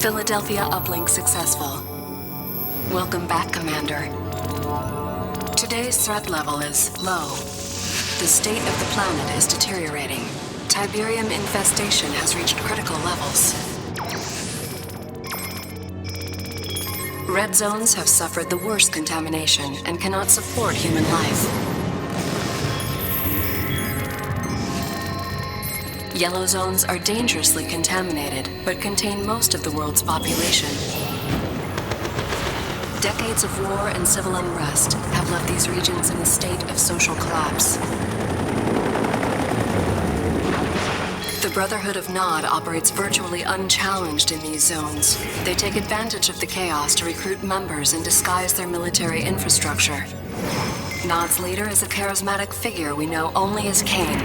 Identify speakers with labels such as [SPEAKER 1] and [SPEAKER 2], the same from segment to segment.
[SPEAKER 1] Philadelphia uplink successful. Welcome back, Commander. Today's threat level is low. The state of the planet is deteriorating. Tiberium infestation has reached critical levels. Red zones have suffered the worst contamination and cannot support human life. Yellow zones are dangerously contaminated, but contain most of the world's population. Decades of war and civil unrest have left these regions in a state of social collapse. The Brotherhood of Nod operates virtually unchallenged in these zones. They take advantage of the chaos to recruit members and disguise their military infrastructure. Nod's leader is a charismatic figure we know only as Kane.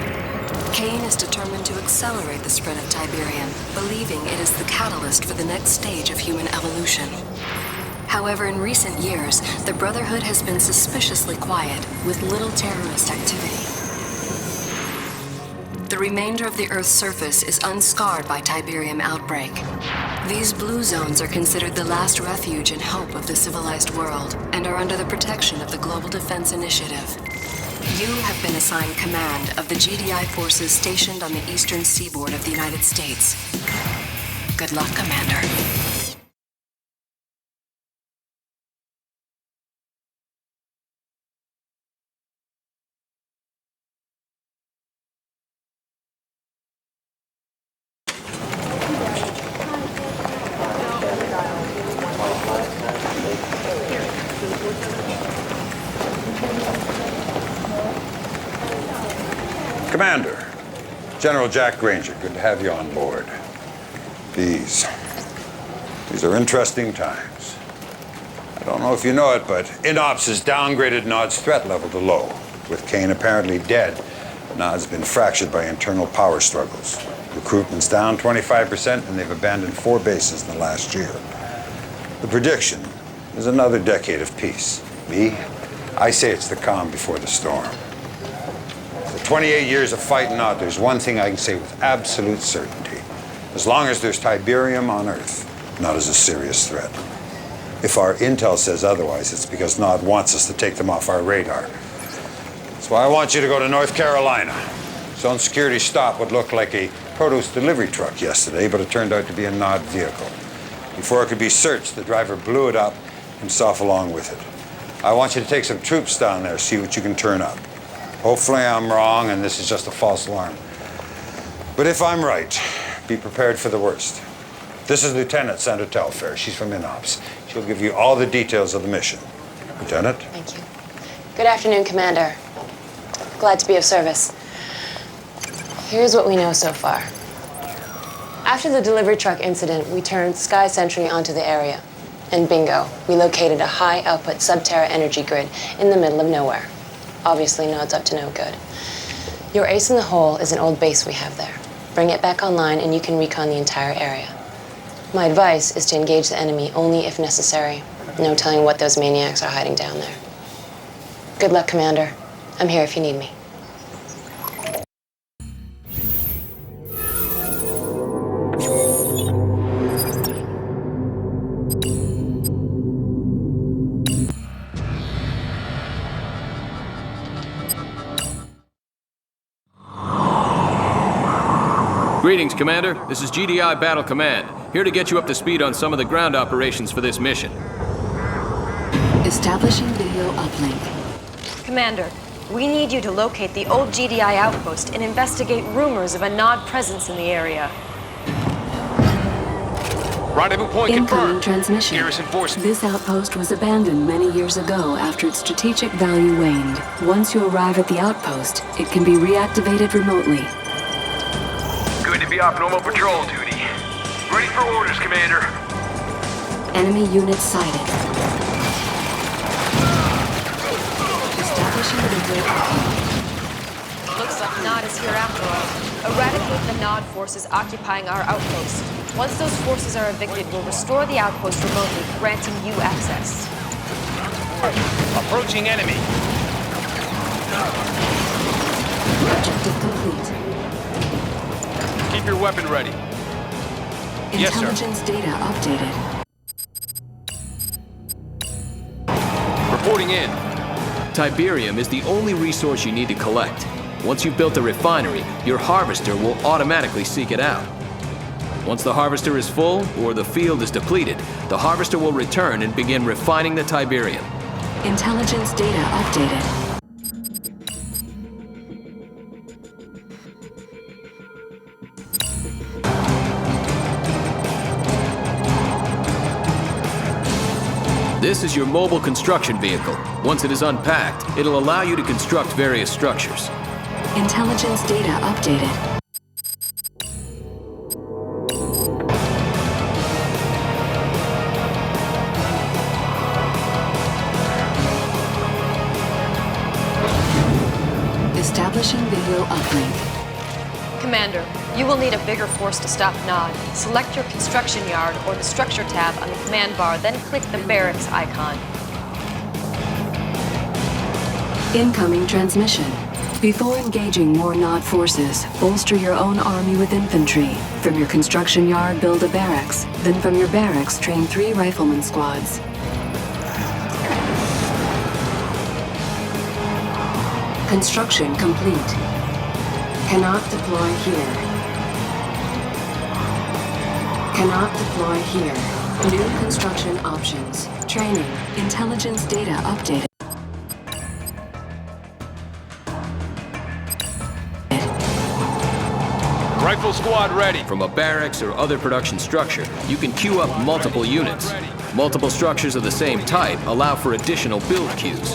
[SPEAKER 1] Kane is determined to accelerate the spread of Tiberium, believing it is the catalyst for the next stage of human evolution. However, in recent years, the Brotherhood has been suspiciously quiet, with little terrorist activity. The remainder of the Earth's surface is unscarred by Tiberium outbreak. These blue zones are considered the last refuge and hope of the civilized world, and are under the protection of the Global Defense Initiative. You have been assigned command of the GDI forces stationed on the eastern seaboard of the United States. Good luck, Commander.
[SPEAKER 2] Commander, General Jack Granger, good to have you on board. These are interesting times. I don't know if you know it, but INOPS has downgraded Nod's threat level to low. With Kane apparently dead, Nod's been fractured by internal power struggles. Recruitment's down 25%, and they've abandoned 4 bases in the last year. The prediction is another decade of peace. I say it's the calm before the storm. 28 years of fighting Nod, there's one thing I can say with absolute certainty. As long as there's Tiberium on Earth, Nod is a serious threat. If our intel says otherwise, it's because Nod wants us to take them off our radar. That's why I want you to go to North Carolina. Zone security stop would look like a produce delivery truck yesterday, but it turned out to be a Nod vehicle. Before it could be searched, the driver blew it up, himself along with it. I want you to take some troops down there, see what you can turn up. Hopefully I'm wrong and this is just a false alarm. But if I'm right, be prepared for the worst. This is Lieutenant Sandra Telfair. She's from INOPS. She'll give you all the details of the mission. Lieutenant?
[SPEAKER 3] Thank you. Good afternoon, Commander. Glad to be of service. Here's what we know so far. After the delivery truck incident, we turned Sky Sentry onto the area. And bingo, we located a high-output sub-Terra energy grid in the middle of nowhere. Obviously, Nod's up to no good. Your ace in the hole is an old base we have there. Bring it back online and you can recon the entire area. My advice is to engage the enemy only if necessary. No telling what those maniacs are hiding down there. Good luck, Commander. I'm here if you need me.
[SPEAKER 4] Greetings, Commander. This is GDI Battle Command, here to get you up to speed on some of the ground operations for this mission.
[SPEAKER 1] Establishing video uplink.
[SPEAKER 5] Commander, we need you to locate the old GDI outpost and investigate rumors of a Nod presence in the area.
[SPEAKER 6] Rendezvous point
[SPEAKER 1] Incoming
[SPEAKER 6] confirmed.
[SPEAKER 1] transmission.
[SPEAKER 6] Garrison forces.
[SPEAKER 1] This outpost was abandoned many years ago after its strategic value waned. Once you arrive at the outpost, it can be reactivated remotely.
[SPEAKER 6] Good to be off normal patrol duty. Ready for orders, Commander.
[SPEAKER 1] Enemy units sighted. Establishing video uplink.
[SPEAKER 5] Looks like Nod is here after all. Eradicate the Nod forces occupying our outpost. Once those forces are evicted, we'll restore the outpost remotely, granting you access.
[SPEAKER 6] Approaching enemy.
[SPEAKER 1] Objective complete.
[SPEAKER 6] Keep your weapon ready. Yes, sir.
[SPEAKER 1] Intelligence data updated.
[SPEAKER 6] Reporting in.
[SPEAKER 4] Tiberium is the only resource you need to collect. Once you've built a refinery, your harvester will automatically seek it out. Once the harvester is full, or the field is depleted, the harvester will return and begin refining the Tiberium.
[SPEAKER 1] Intelligence data updated.
[SPEAKER 4] This is your mobile construction vehicle. Once it is unpacked, it'll allow you to construct various structures.
[SPEAKER 1] Intelligence data updated. Establishing video uplink.
[SPEAKER 5] Commander, you will need a bigger force to stop Nod. Select your construction yard or the structure tab on the command bar, then click the barracks icon.
[SPEAKER 1] Incoming transmission. Before engaging more Nod forces, bolster your own army with infantry. From your construction yard, build a barracks. Then from your barracks, train 3 rifleman squads. Construction complete. Cannot deploy here. Cannot deploy here. New construction options. Training. Intelligence data updated.
[SPEAKER 6] Rifle squad ready.
[SPEAKER 4] From a barracks or other production structure, you can queue up multiple units. Multiple structures of the same type allow for additional build queues.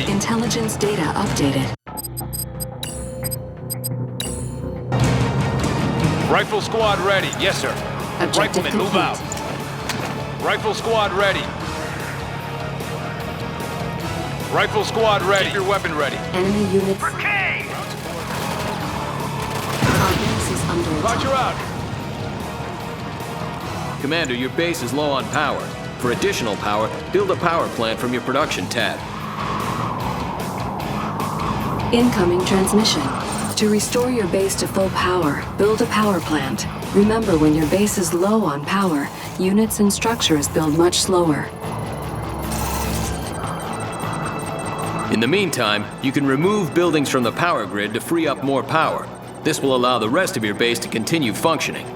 [SPEAKER 1] Intelligence data updated.
[SPEAKER 6] Rifle squad ready. Yes, sir.
[SPEAKER 1] Objective
[SPEAKER 6] Riflemen, move
[SPEAKER 1] complete.
[SPEAKER 6] out. Rifle squad ready. Rifle squad ready. Keep your weapon ready.
[SPEAKER 1] Enemy units.
[SPEAKER 6] For Kane!
[SPEAKER 1] Our base is under attack.
[SPEAKER 6] Roger out.
[SPEAKER 4] Commander, your base is low on power. For additional power, build a power plant from your production tab.
[SPEAKER 1] Incoming transmission. To restore your base to full power, build a power plant. Remember, when your base is low on power, units and structures build much slower.
[SPEAKER 4] In the meantime, you can remove buildings from the power grid to free up more power. This will allow the rest of your base to continue functioning.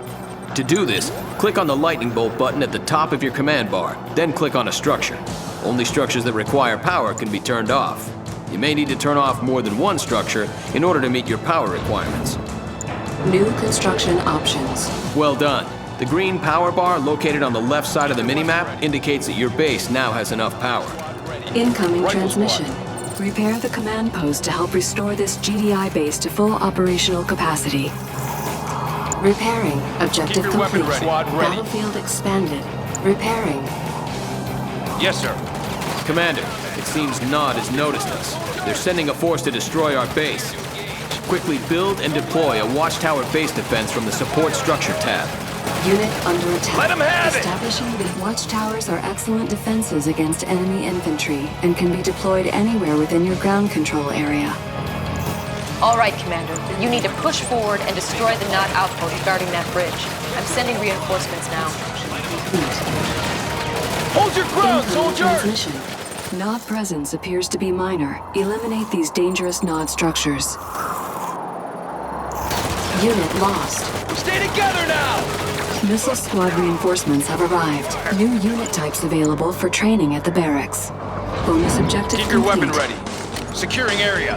[SPEAKER 4] To do this, click on the lightning bolt button at the top of your command bar, then click on a structure. Only structures that require power can be turned off. You may need to turn off more than one structure in order to meet your power requirements.
[SPEAKER 1] New construction options.
[SPEAKER 4] Well done. The green power bar located on the left side of the minimap indicates that your base now has enough power.
[SPEAKER 1] Incoming
[SPEAKER 6] Rifle
[SPEAKER 1] transmission. Repair the command post to help restore this GDI base to full operational capacity. Repairing. Objective
[SPEAKER 6] Keep your weapon
[SPEAKER 1] complete.
[SPEAKER 6] ready. Squad ready.
[SPEAKER 1] Battlefield expanded. Repairing.
[SPEAKER 6] Yes, sir.
[SPEAKER 4] Commander, it seems Nod has noticed us. They're sending a force to destroy our base. Quickly build and deploy a watchtower base defense from the support structure tab.
[SPEAKER 1] Unit under attack.
[SPEAKER 6] Let 'em have it!
[SPEAKER 1] Establishing that watchtowers are excellent defenses against enemy infantry and can be deployed anywhere within your ground control area.
[SPEAKER 5] All right, Commander. You need to push forward and destroy the Nod outpost guarding that bridge. I'm sending reinforcements now.
[SPEAKER 6] Hold your ground,
[SPEAKER 1] Incoming
[SPEAKER 6] soldier!
[SPEAKER 1] transmission. Nod presence appears to be minor. Eliminate these dangerous Nod structures. Unit lost.
[SPEAKER 6] Stay together now!
[SPEAKER 1] Missile squad reinforcements have arrived. New unit types available for training at the barracks. Bonus objective
[SPEAKER 6] Keep your
[SPEAKER 1] complete.
[SPEAKER 6] weapon ready. Securing area.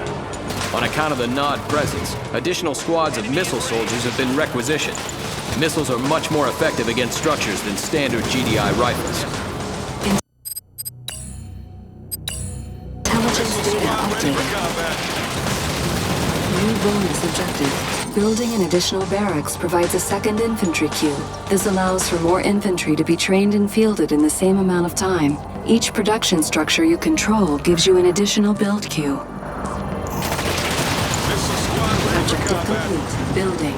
[SPEAKER 4] On account of the Nod presence, additional squads of missile soldiers have been requisitioned. Missiles are much more effective against structures than standard GDI rifles.
[SPEAKER 1] Intelligence data updated. New bonus objective. Building an additional barracks provides a second infantry queue. This allows for more infantry to be trained and fielded in the same amount of time. Each production structure you control gives you an additional build queue. Objective complete. Building.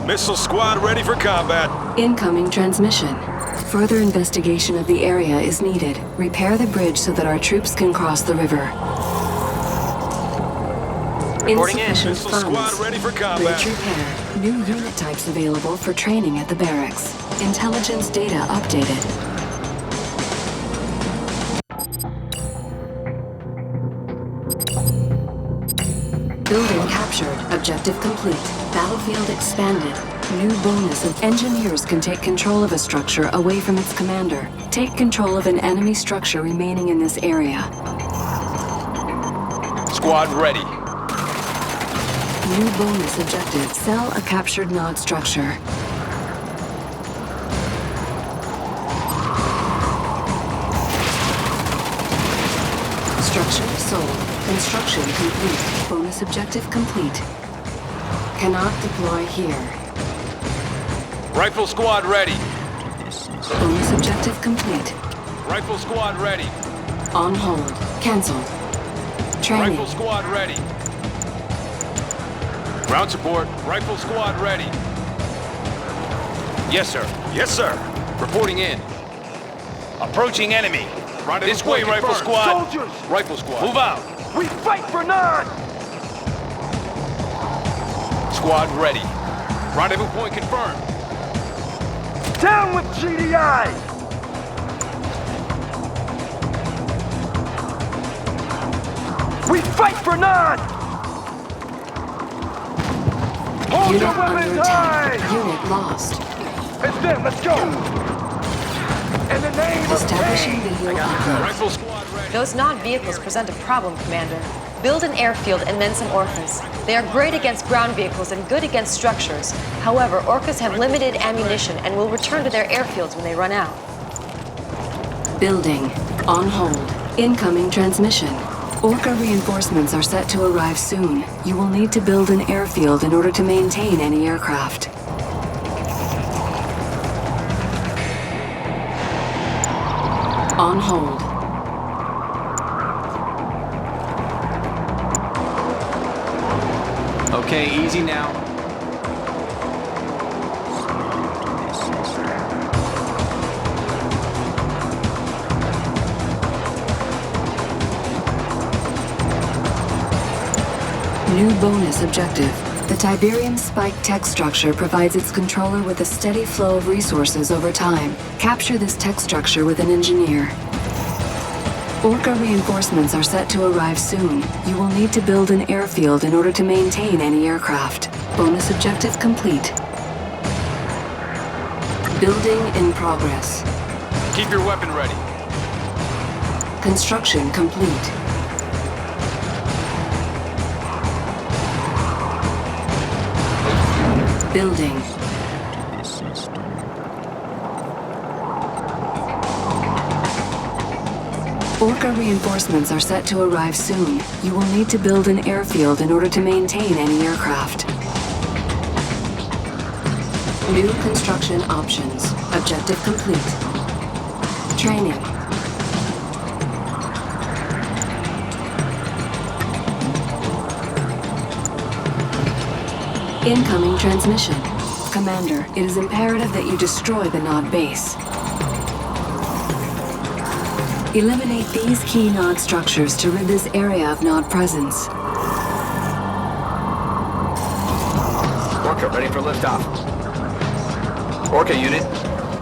[SPEAKER 6] Missile squad ready for combat.
[SPEAKER 1] Incoming transmission. Further investigation of the area is needed. Repair the bridge so that our troops can cross the river.
[SPEAKER 6] Reporting in.
[SPEAKER 1] Insufficient
[SPEAKER 7] Missile squad
[SPEAKER 1] funds.
[SPEAKER 7] ready for combat.
[SPEAKER 1] Bridge repair. New unit types available for training at the barracks. Intelligence data updated. Building captured. Objective complete. Battlefield expanded. New bonus of engineers can take control of a structure away from its commander. Take control of an enemy structure remaining in this area.
[SPEAKER 6] Squad ready.
[SPEAKER 1] New bonus objective. Sell a captured Nod structure. Structure sold. Construction complete. Bonus objective complete. Cannot deploy here.
[SPEAKER 6] Rifle squad ready.
[SPEAKER 1] Bonus objective complete.
[SPEAKER 6] Rifle squad ready.
[SPEAKER 1] On hold. Cancelled. Training.
[SPEAKER 6] Rifle squad ready. Ground support. Rifle squad ready. Yes, sir.
[SPEAKER 7] Yes, sir.
[SPEAKER 6] Reporting in. Approaching enemy. This way, rifle squad. Rifle squad. Move out.
[SPEAKER 7] We fight for none!
[SPEAKER 6] Squad ready. Rendezvous point confirmed.
[SPEAKER 7] Down with GDI! We fight for none! Hold
[SPEAKER 1] Unit
[SPEAKER 7] your
[SPEAKER 1] under
[SPEAKER 7] weapons
[SPEAKER 1] attack.
[SPEAKER 7] high!
[SPEAKER 1] Unit lost.
[SPEAKER 7] It's them, let's go! In the name of
[SPEAKER 1] Establishing
[SPEAKER 7] Kane!
[SPEAKER 1] video upload.
[SPEAKER 6] Rifle squad ready.
[SPEAKER 5] Those Nod vehicles present a problem, Commander. Build an airfield and then some Orcas. They are great against ground vehicles and good against structures. However, Orcas have limited ammunition and will return to their airfields when they run out.
[SPEAKER 1] Building. On hold. Incoming transmission. Orca reinforcements are set to arrive soon. You will need to build an airfield in order to maintain any aircraft. On hold.
[SPEAKER 4] Okay, easy now.
[SPEAKER 1] New bonus objective. The Tiberium Spike tech structure provides its controller with a steady flow of resources over time. Capture this tech structure with an engineer. Orca reinforcements are set to arrive soon. You will need to build an airfield in order to maintain any aircraft. Bonus objective complete. Building in progress.
[SPEAKER 6] Keep your weapon ready.
[SPEAKER 1] Construction complete. Building. Orca reinforcements are set to arrive soon. You will need to build an airfield in order to maintain any aircraft. New construction options. Objective complete. Training. Incoming transmission. Commander, it is imperative that you destroy the Nod base. Eliminate these key Nod structures to rid this area of Nod presence.
[SPEAKER 8] Orca ready for liftoff. Orca unit.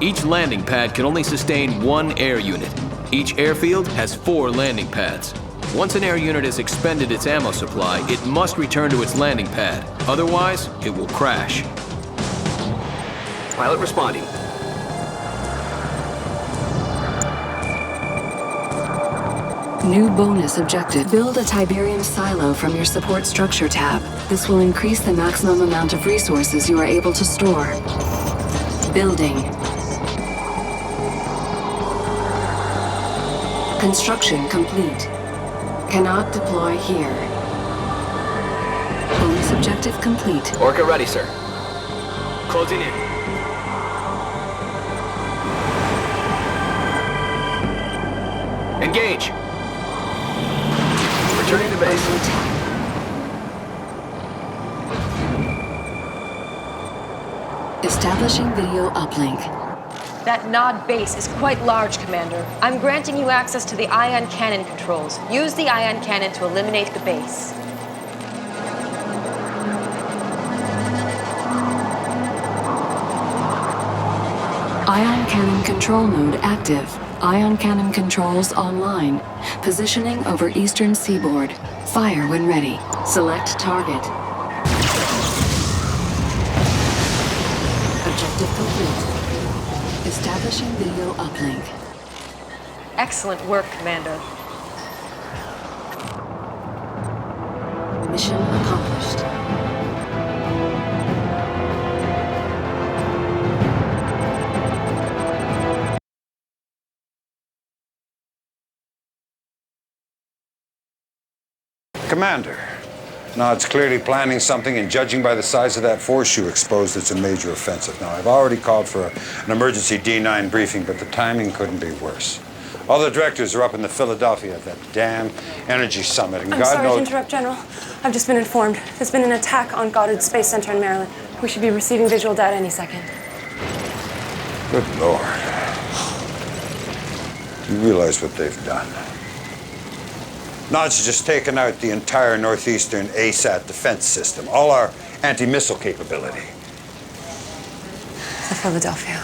[SPEAKER 4] Each landing pad can only sustain one air unit. Each airfield has 4 landing pads. Once an air unit has expended its ammo supply, it must return to its landing pad. Otherwise, it will crash.
[SPEAKER 8] Pilot responding.
[SPEAKER 1] New bonus objective. Build a Tiberium silo from your support structure tab. This will increase the maximum amount of resources you are able to store. Building. Construction complete. Cannot deploy here. Bonus objective complete.
[SPEAKER 8] Orca ready, sir. Closing in. Engage. Returning to base.
[SPEAKER 1] Establishing video uplink.
[SPEAKER 5] That Nod base is quite large, Commander. I'm granting you access to the ion cannon controls. Use the ion cannon to eliminate the base.
[SPEAKER 1] cannon control node active. Ion cannon controls online. Positioning over eastern seaboard. Fire when ready. Select target. Objective complete. Establishing video uplink.
[SPEAKER 5] Excellent work, Commander.
[SPEAKER 1] Mission accomplished.
[SPEAKER 2] Commander, Nod's clearly planning something, and judging by the size of that force you exposed, it's a major offensive. Now, I've already called for an emergency D9 briefing, but the timing couldn't be worse. All the directors are up in the Philadelphia at that damn energy summit, and
[SPEAKER 3] I'm
[SPEAKER 2] God
[SPEAKER 3] sorry
[SPEAKER 2] knows...
[SPEAKER 3] to interrupt, General. I've just been informed. There's been an attack on Goddard Space Center in Maryland. We should be receiving visual data any second.
[SPEAKER 2] Good Lord. You realize what they've done? Nod's just taken out the entire northeastern ASAT defense system, all our anti-missile capability.
[SPEAKER 3] The Philadelphia.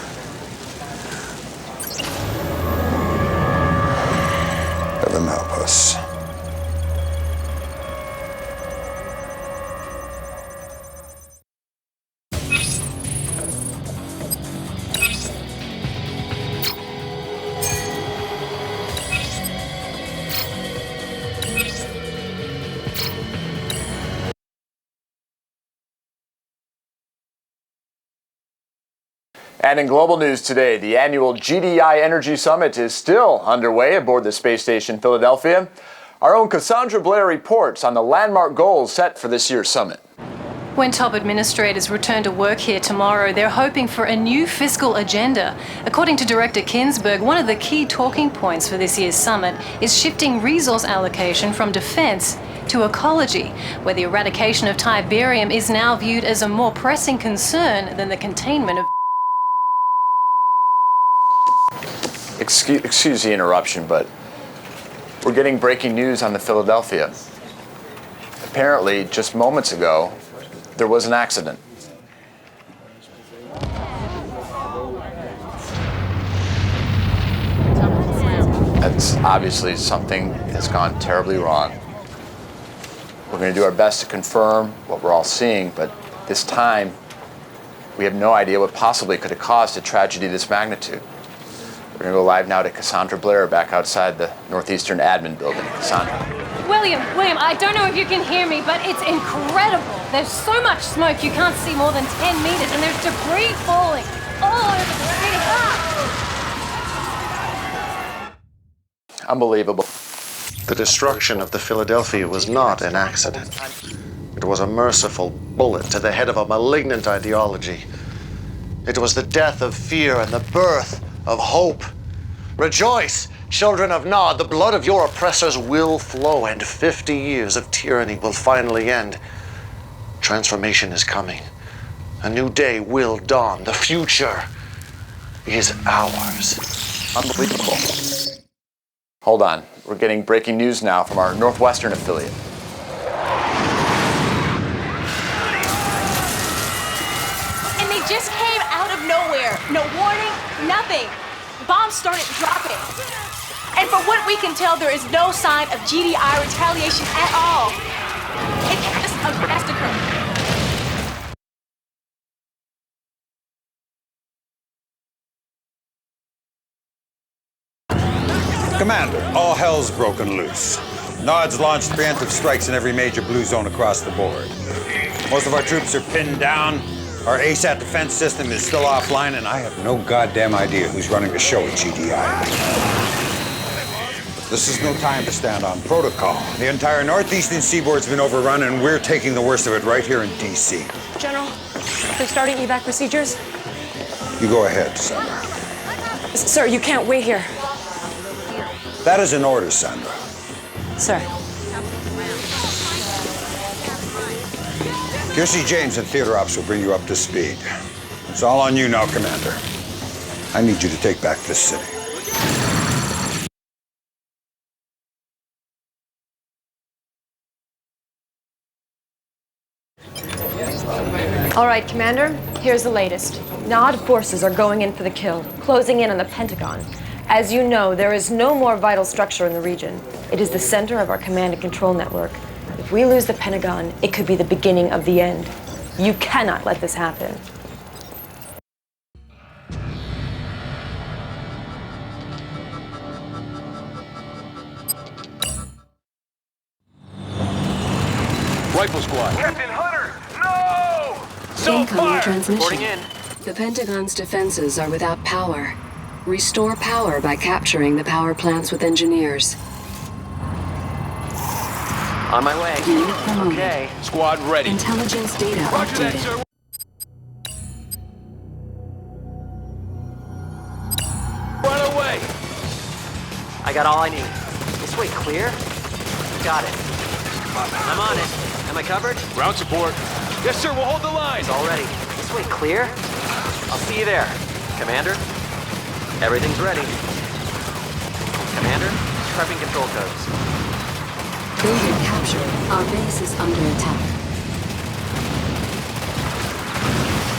[SPEAKER 2] Heaven help us.
[SPEAKER 8] And in global news today, the annual GDI Energy Summit is still underway aboard the space station Philadelphia. Our own Cassandra Blair reports on the landmark goals set for this year's summit.
[SPEAKER 9] When top administrators return to work here tomorrow, they're hoping for a new fiscal agenda. According to Director Kinsberg, one of the key talking points for this year's summit is shifting resource allocation from defense to ecology, where the eradication of Tiberium is now viewed as a more pressing concern than the containment of...
[SPEAKER 8] Excuse the interruption, but we're getting breaking news on the Philadelphia. Apparently, just moments ago, there was an accident. That's obviously something has gone terribly wrong. We're going to do our best to confirm what we're all seeing, but this time, we have no idea what possibly could have caused a tragedy of this magnitude. We're going to go live now to Cassandra Blair back outside the Northeastern Admin Building. Cassandra.
[SPEAKER 9] William, I don't know if you can hear me, but it's incredible. There's so much smoke you can't see more than 10 meters, and there's debris falling all over the city.
[SPEAKER 8] Unbelievable.
[SPEAKER 10] The destruction of the Philadelphia was not an accident. It was a merciful bullet to the head of a malignant ideology. It was the death of fear and the birth of hope. Rejoice, children of Nod, the blood of your oppressors will flow, and 50 years of tyranny will finally end. Transformation is coming. A new day will dawn. The future is ours.
[SPEAKER 8] Unbelievable. Hold on. We're getting breaking news now from our Northwestern affiliate.
[SPEAKER 11] And they just came out of nowhere. No warning, nothing. Bombs started dropping. And from what we can tell, there is no sign of GDI retaliation at all. It's just a massacre.
[SPEAKER 2] Commander, all hell's broken loose. Nod's launched preemptive strikes in every major blue zone across the board. Most of our troops are pinned down. Our ASAT defense system is still offline, and I have no goddamn idea who's running the show at GDI. But this is no time to stand on protocol. The entire northeastern seaboard's been overrun, and we're taking the worst of it right here in D.C.
[SPEAKER 3] General, they're starting evac procedures.
[SPEAKER 2] You go ahead, Sandra.
[SPEAKER 3] Sir, you can't wait here.
[SPEAKER 2] That is an order, Sandra.
[SPEAKER 3] Sir.
[SPEAKER 2] Kiersey James and Theater Ops will bring you up to speed. It's all on you now, Commander. I need you to take back this city.
[SPEAKER 5] All right, Commander, here's the latest. Nod forces are going in for the kill, closing in on the Pentagon. As you know, there is no more vital structure in the region. It is the center of our command and control network. If we lose the Pentagon, it could be the beginning of the end. You cannot let this happen.
[SPEAKER 6] Rifle squad.
[SPEAKER 7] Captain Hunter! No!
[SPEAKER 1] Incoming transmission.
[SPEAKER 6] Reporting in.
[SPEAKER 1] The Pentagon's defenses are without power. Restore power by capturing the power plants with engineers.
[SPEAKER 12] On my way.
[SPEAKER 1] Unit promoted.
[SPEAKER 12] Okay.
[SPEAKER 6] Squad ready.
[SPEAKER 1] Intelligence data
[SPEAKER 6] Roger that,
[SPEAKER 1] updated.
[SPEAKER 6] sir. Run away.
[SPEAKER 12] I got all I need. This way clear? Got it. I'm on it. Am I covered?
[SPEAKER 6] Ground support. Yes, sir. We'll hold the line.
[SPEAKER 12] It's all ready. This way clear? I'll see you there. Commander? Everything's ready. Commander? Prepping control codes.
[SPEAKER 1] Building captured. Our base is under attack.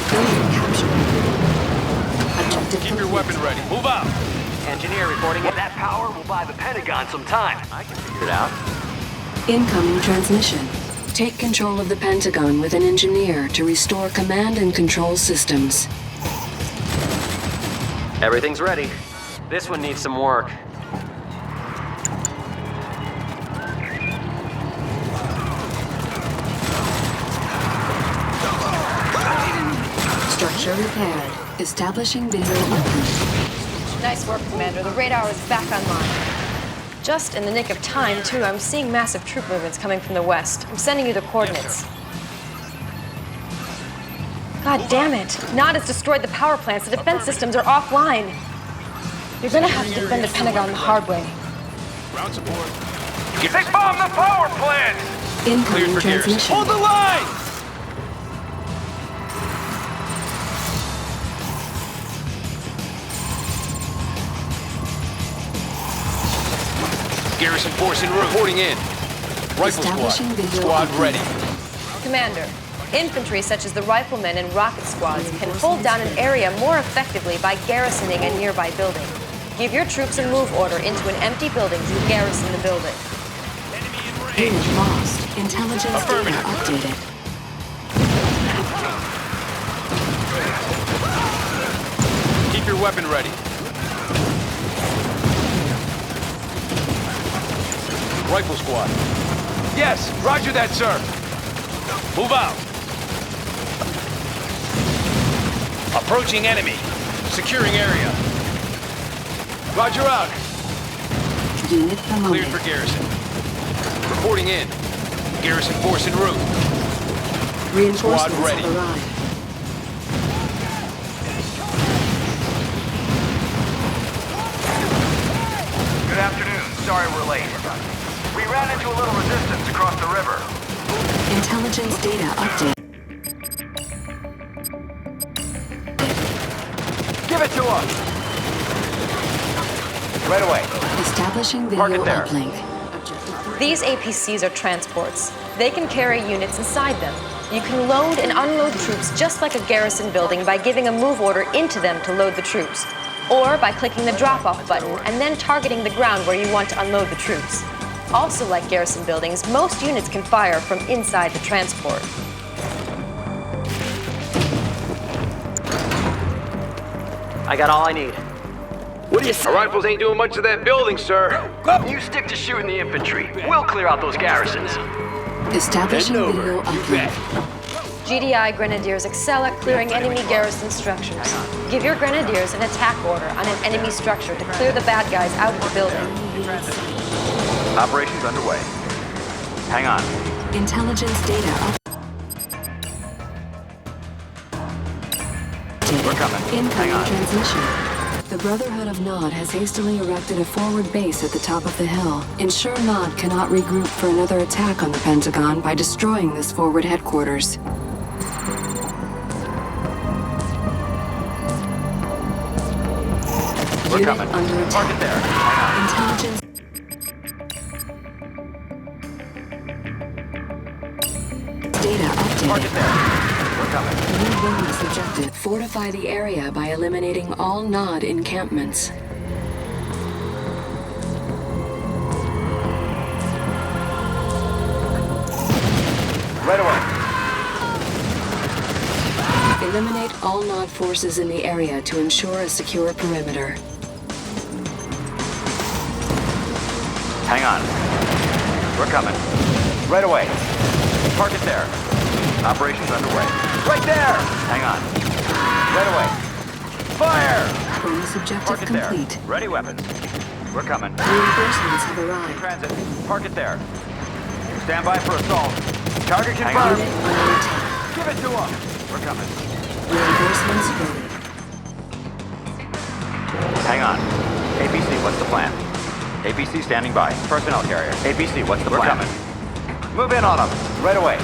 [SPEAKER 1] Building captured. Objective
[SPEAKER 6] Keep your weapon ready. Move out.
[SPEAKER 12] Engineer reporting in.
[SPEAKER 7] That power will buy the Pentagon some time.
[SPEAKER 12] I can figure it out.
[SPEAKER 1] Incoming transmission. Take control of the Pentagon with an engineer to restore command and control systems.
[SPEAKER 12] Everything's ready. This one needs some work.
[SPEAKER 1] Structure repaired. Establishing visual uplink.
[SPEAKER 5] Nice work, Commander. The radar is back online. Just in the nick of time, too. I'm seeing massive troop movements coming from the west. I'm sending you the coordinates. God damn it. Nod has destroyed the power plants. The defense systems are offline. You're gonna have to defend the Pentagon the hard way.
[SPEAKER 6] Ground support.
[SPEAKER 7] They bombed the power plant!
[SPEAKER 1] Incoming
[SPEAKER 6] Cleared for gears.
[SPEAKER 1] transmission.
[SPEAKER 6] Hold the line! Garrison force en route. Reporting in. Rifle
[SPEAKER 1] Establishing
[SPEAKER 6] squad.
[SPEAKER 1] visual
[SPEAKER 6] Squad
[SPEAKER 1] uplink.
[SPEAKER 6] ready.
[SPEAKER 5] Commander, infantry such as the riflemen and rocket squads can hold down an area more effectively by garrisoning a nearby building. Give your troops a move order into an empty building to garrison the building.
[SPEAKER 1] Unit lost. Intelligence data updated.
[SPEAKER 6] Keep your weapon ready. Rifle squad. Yes, roger that, sir. Move out. Approaching enemy. Securing area. Roger out.
[SPEAKER 1] Unit promoted.
[SPEAKER 6] Cleared for garrison. Reporting in. Garrison force en route.
[SPEAKER 1] Reinforcements
[SPEAKER 6] Squad ready.
[SPEAKER 1] have arrived.
[SPEAKER 7] Good afternoon. Sorry we're late. We ran into a little resistance across the river.
[SPEAKER 1] Intelligence data updated.
[SPEAKER 7] Give it to us! Right away.
[SPEAKER 1] Establishing
[SPEAKER 7] Park
[SPEAKER 1] video
[SPEAKER 7] it there.
[SPEAKER 1] uplink.
[SPEAKER 5] These APCs are transports. They can carry units inside them. You can load and unload troops just like a garrison building by giving a move order into them to load the troops, or by clicking the drop-off button and then targeting the ground where you want to unload the troops. Also like garrison buildings, most units can fire from inside the transport.
[SPEAKER 12] I got all I need.
[SPEAKER 7] What do you say? Our rifles ain't doing much of that building, sir. You stick to shooting the infantry. We'll clear out those garrisons.
[SPEAKER 1] Establishing video uplink.
[SPEAKER 5] GDI Grenadiers excel at clearing enemy garrison structures. Give your Grenadiers an attack order on an enemy structure to clear the bad guys out of the building.
[SPEAKER 7] Operations underway. Hang on.
[SPEAKER 1] Intelligence data updated.
[SPEAKER 7] We're coming. Hang
[SPEAKER 1] Incoming
[SPEAKER 7] on.
[SPEAKER 1] transmission. The Brotherhood of Nod has hastily erected a forward base at the top of the hill. Ensure Nod cannot regroup for another attack on the Pentagon by destroying this forward headquarters.
[SPEAKER 7] We're
[SPEAKER 1] Unit
[SPEAKER 7] coming.
[SPEAKER 1] under attack.
[SPEAKER 7] Park it there. Hang on.
[SPEAKER 1] Intelligence. Data updated.
[SPEAKER 7] Park it there. We're coming.
[SPEAKER 1] New bonus objective. Fortify the area by eliminating all Nod encampments.
[SPEAKER 7] Right away.
[SPEAKER 1] Eliminate all Nod forces in the area to ensure a secure perimeter.
[SPEAKER 7] Hang on. We're coming. Right away. Park it there. Operations underway. Right there! Hang on. Right away. Fire!
[SPEAKER 1] Bonus objective
[SPEAKER 7] Park it
[SPEAKER 1] complete.
[SPEAKER 7] there. Ready weapons. We're coming.
[SPEAKER 1] Reinforcements have arrived.
[SPEAKER 7] Transit. Park it there. Stand by for assault. Target
[SPEAKER 1] Unit
[SPEAKER 7] confirmed.
[SPEAKER 1] under attack.
[SPEAKER 7] Give it to him. We're coming.
[SPEAKER 1] Reinforcements ready.
[SPEAKER 7] Hang on. APC, what's the plan? APC standing by. Personnel carrier. APC, what's the plan? We're coming. Move in on them. Right away.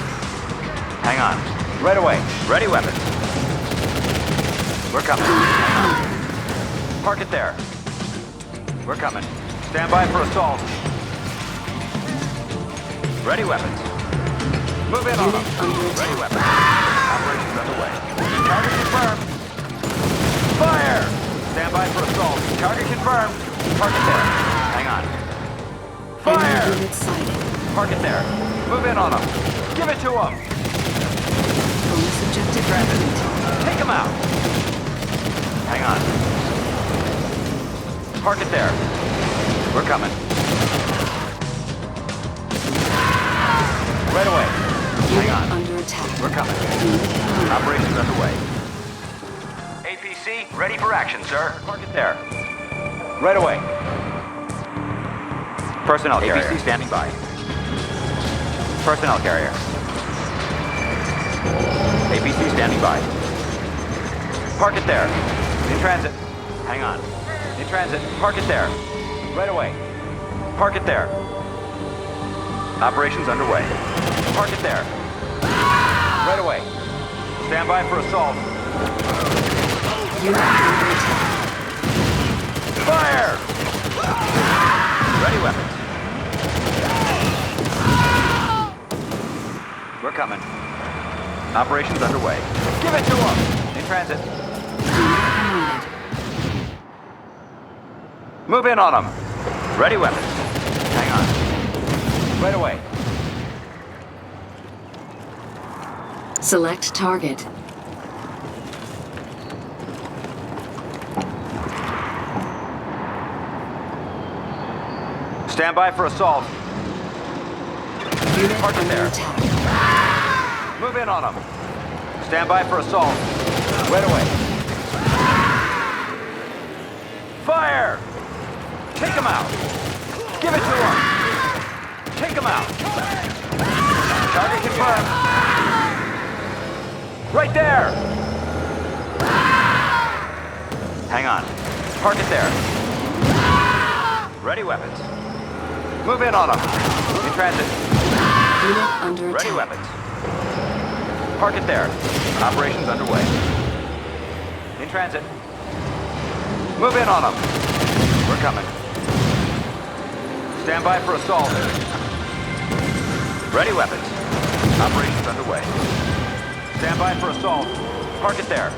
[SPEAKER 7] Hang on. Right away. Ready weapons. We're coming. Hang on. Park it there. We're coming. Stand by for assault. Ready weapons. Move in on them. Ready weapons. Operations underway. Target confirmed. Fire! Stand by for assault. Target confirmed. Park it there. Hang on. Fire!
[SPEAKER 1] Enemy unit sighted.
[SPEAKER 7] Park it there. Move in on them. Give it to them.
[SPEAKER 1] Bonus objective complete.
[SPEAKER 7] Take them out. Hang on. Park it there. We're coming. Right away. Hang
[SPEAKER 1] Unit
[SPEAKER 7] on.
[SPEAKER 1] under attack.
[SPEAKER 7] We're coming. Operations underway. APC, ready for action, sir. Park it there. Right away. Personnel carrier. APC standing by. Personnel carrier. APC standing by. Park it there. In transit. Hang on. In transit. Park it there. Right away. Park it there. Operations underway. Park it there. Right away. Stand by for assault.
[SPEAKER 1] Unit under attack.
[SPEAKER 7] Fire! Ready weapons. We're coming. Operations underway. Give it to them! In transit. Move in on them. Ready weapons. Hang on. Right away.
[SPEAKER 1] Select target.
[SPEAKER 7] Stand by for assault.
[SPEAKER 1] Unit
[SPEAKER 7] Park it
[SPEAKER 1] under
[SPEAKER 7] there.
[SPEAKER 1] attack.
[SPEAKER 7] Move in on them. Stand by for assault. Right away. Fire! Take them out. Give it to them. Take them out. Target confirmed. Right there. Hang on. Park it there. Ready weapons. Move in on them. In transit.
[SPEAKER 1] Unit under attack.
[SPEAKER 7] Ready weapons. Park it there. Operations underway. In transit. Move in on them. We're coming. Stand by for assault. Ready weapons. Operations underway. Stand by for assault. Park it there.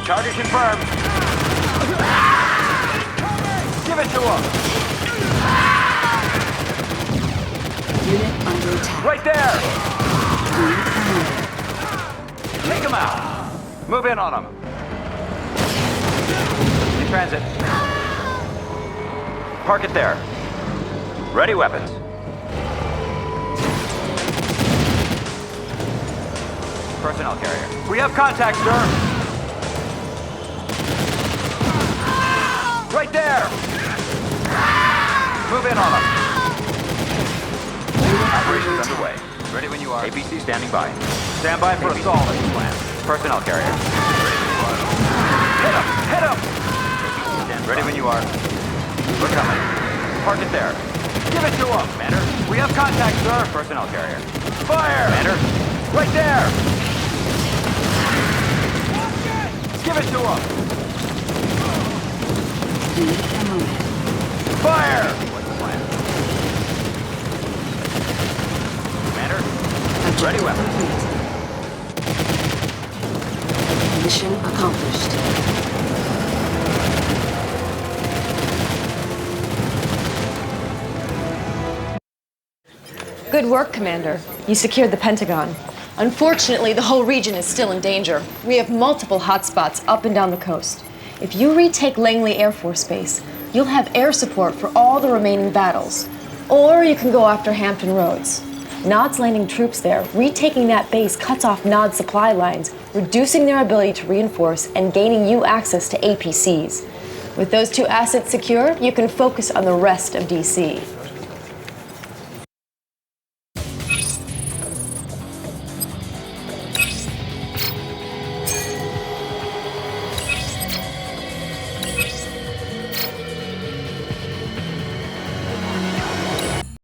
[SPEAKER 7] Target confirmed. Give it to them.
[SPEAKER 1] Unit under attack.
[SPEAKER 7] Right there.
[SPEAKER 1] Unit promoted.
[SPEAKER 7] Take them out. Move in on them. In transit. Park it there. Ready weapons. Personnel carrier. We have contact, sir. Right there. Move in on them. Operations underway. Ready when you are. APC standing by. Stand by for assault. Personnel carrier. Hit him! Hit him! Stand ready when you are. We're coming. Park it there. Give it to him, Commander. We have contact, sir. Personnel carrier. Fire! Commander. Right there! Give it to him!
[SPEAKER 1] Unit promoted.
[SPEAKER 7] Fire! What's the plan? Commander? Ready weapons.
[SPEAKER 1] Mission accomplished.
[SPEAKER 5] Good work, Commander. You secured the Pentagon. Unfortunately, the whole region is still in danger. We have multiple hotspots up and down the coast. If you retake Langley Air Force Base, you'll have air support for all the remaining battles. Or you can go after Hampton Roads. Nod's landing troops there. Retaking that base cuts off Nod's supply lines, reducing their ability to reinforce and gaining you access to APCs. With those two assets secure, you can focus on the rest of DC.